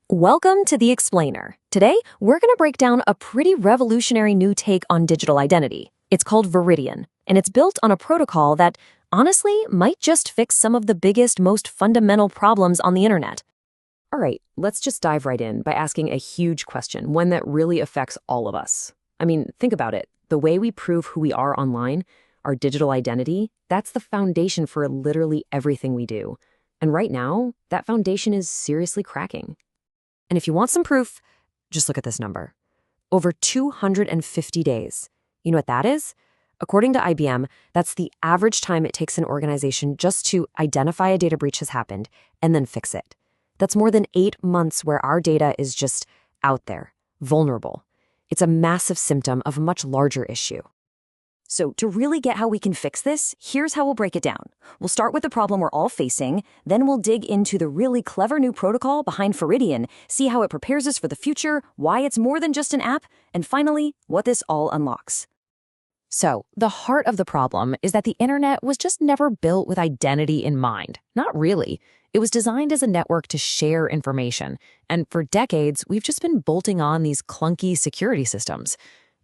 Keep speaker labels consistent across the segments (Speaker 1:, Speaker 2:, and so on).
Speaker 1: Welcome to The Explainer. Today, we're going to break down a pretty revolutionary new take on digital identity. It's called Veridian, and it's built on a protocol that, honestly, might just fix some of the biggest, most fundamental problems on the internet. All right, let's just dive right in by asking a huge question, one that really affects all of us. I mean, think about it. The way we prove who we are online, our digital identity, that's the foundation for literally everything we do. And right now, that foundation is seriously cracking. And if you want some proof, just look at this number. Over 250 days. You know what that is? According to IBM, that's the average time it takes an organization just to identify a data breach has happened and then fix it. That's more than 8 months where our data is just out there, vulnerable. It's a massive symptom of a much larger issue. So to really get how we can fix this, here's how we'll break it down. We'll start with the problem we're all facing, then we'll dig into the really clever new protocol behind Veridian, see how it prepares us for the future, why it's more than just an app, and finally, what this all unlocks. So, the heart of the problem is that the internet was just never built with identity in mind. Not really. It was designed as a network to share information, and for decades, we've just been bolting on these clunky security systems.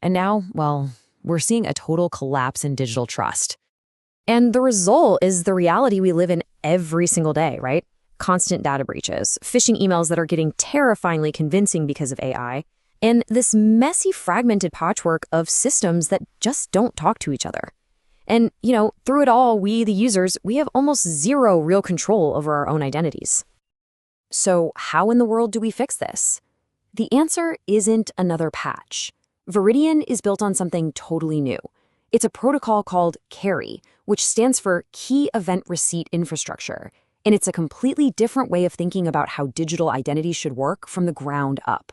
Speaker 1: And now, well, we're seeing a total collapse in digital trust. And the result is the reality we live in every single day, right? Constant data breaches, phishing emails that are getting terrifyingly convincing because of AI, and this messy, fragmented patchwork of systems that just don't talk to each other. And, through it all, we, the users, we have almost zero real control over our own identities. So how in the world do we fix this? The answer isn't another patch. Veridian is built on something totally new. It's a protocol called Keri, which stands for Key Event Receipt Infrastructure, and it's a completely different way of thinking about how digital identity should work from the ground up.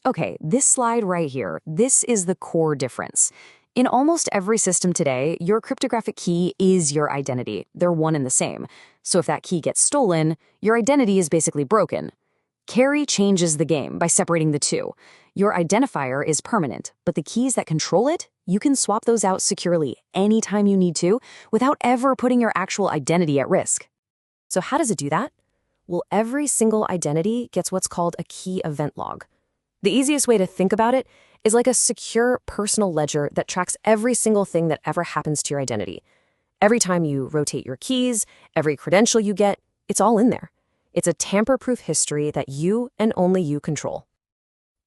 Speaker 1: Okay, this slide right here, this is the core difference. In almost every system today, your cryptographic key is your identity. They're one and the same. So if that key gets stolen, your identity is basically broken. Keri changes the game by separating the two. Your identifier is permanent, but the keys that control it, you can swap those out securely anytime you need to without ever putting your actual identity at risk. So how does it do that? Well, every single identity gets what's called a key event log. The easiest way to think about it is like a secure personal ledger that tracks every single thing that ever happens to your identity. Every time you rotate your keys, every credential you get, it's all in there. It's a tamper-proof history that you and only you control.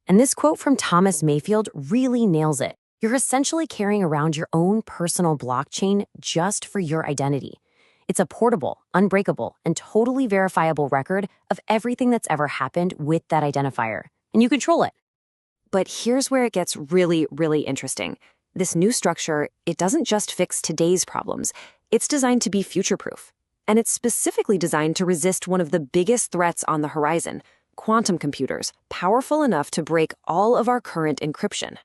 Speaker 1: And this quote from Thomas Mayfield really nails it. You're essentially carrying around your own personal blockchain just for your identity. It's a portable, unbreakable, and totally verifiable record of everything that's ever happened with that identifier, and you control it. But here's where it gets really, really interesting. This new structure, it doesn't just fix today's problems. It's designed to be future-proof. And it's specifically designed to resist one of the biggest threats on the horizon, quantum computers, powerful enough to break all of our current encryption.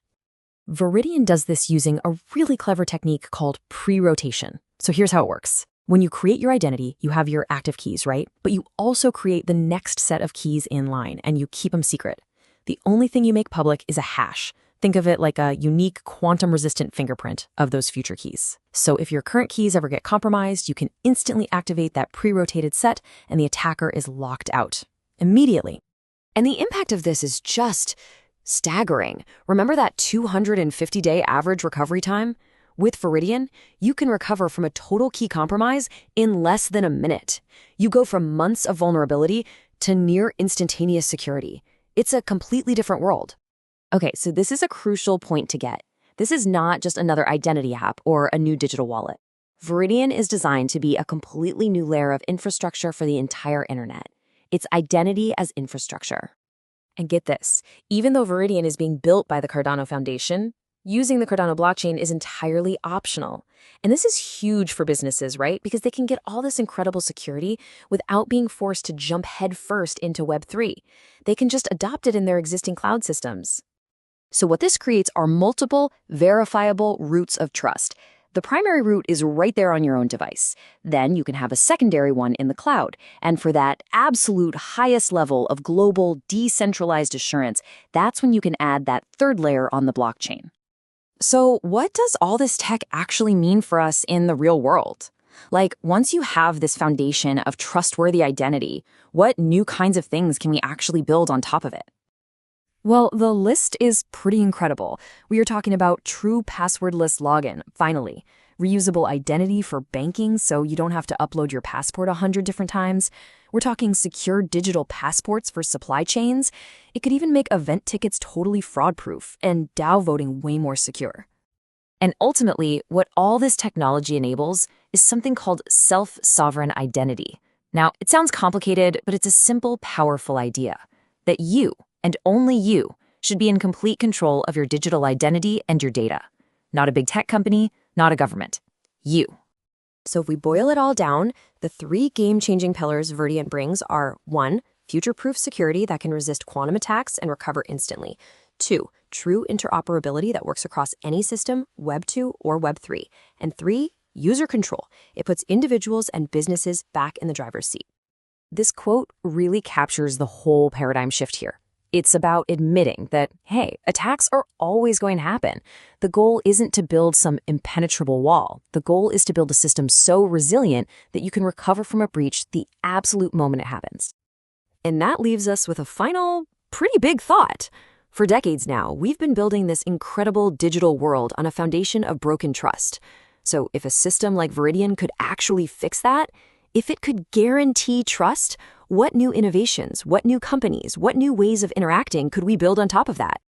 Speaker 1: Veridian does this using a really clever technique called pre-rotation. So here's how it works. When you create your identity, you have your active keys, right? But you also create the next set of keys in line, and you keep them secret. The only thing you make public is a hash. Think of it like a unique quantum-resistant fingerprint of those future keys. So if your current keys ever get compromised, you can instantly activate that pre-rotated set, and the attacker is locked out immediately. And the impact of this is just staggering. Remember that 250-day average recovery time? With Veridian, you can recover from a total key compromise in less than a minute. You go from months of vulnerability to near instantaneous security. It's a completely different world. Okay, so this is a crucial point to get. This is not just another identity app or a new digital wallet. Veridian is designed to be a completely new layer of infrastructure for the entire internet. It's identity as infrastructure. And get this, even though Veridian is being built by the Cardano Foundation, using the Cardano blockchain is entirely optional. And this is huge for businesses, right? Because they can get all this incredible security without being forced to jump headfirst into Web3. They can just adopt it in their existing cloud systems. So what this creates are multiple, verifiable roots of trust. The primary root is right there on your own device. Then you can have a secondary one in the cloud. And for that absolute highest level of global, decentralized assurance, that's when you can add that third layer on the blockchain. So what does all this tech actually mean for us in the real world?
Speaker 2: Like, once you have this foundation of trustworthy identity, what new kinds of things can we actually build on top of it?
Speaker 1: Well, the list is pretty incredible. We are talking about true passwordless login, finally. Reusable identity for banking so you don't have to upload your passport 100 different times. We're talking secure digital passports for supply chains. It could even make event tickets totally fraud-proof and DAO voting way more secure. And ultimately, what all this technology enables is something called self-sovereign identity. Now, it sounds complicated, but it's a simple, powerful idea that you, and only you, should be in complete control of your digital identity and your data. Not a big tech company, not a government. You. So if we boil it all down, the three game-changing pillars Veridian brings are 1. Future-proof security that can resist quantum attacks and recover instantly. 2. True interoperability that works across any system, Web 2 or Web 3. And 3. User control. It puts individuals and businesses back in the driver's seat. This quote really captures the whole paradigm shift here. It's about admitting that, hey, attacks are always going to happen. The goal isn't to build some impenetrable wall. The goal is to build a system so resilient that you can recover from a breach the absolute moment it happens. And that leaves us with a final, pretty big thought. For decades now, we've been building this incredible digital world on a foundation of broken trust. So if a system like Veridian could actually fix that, if it could guarantee trust, what new innovations, what new companies, what new ways of interacting could we build on top of that?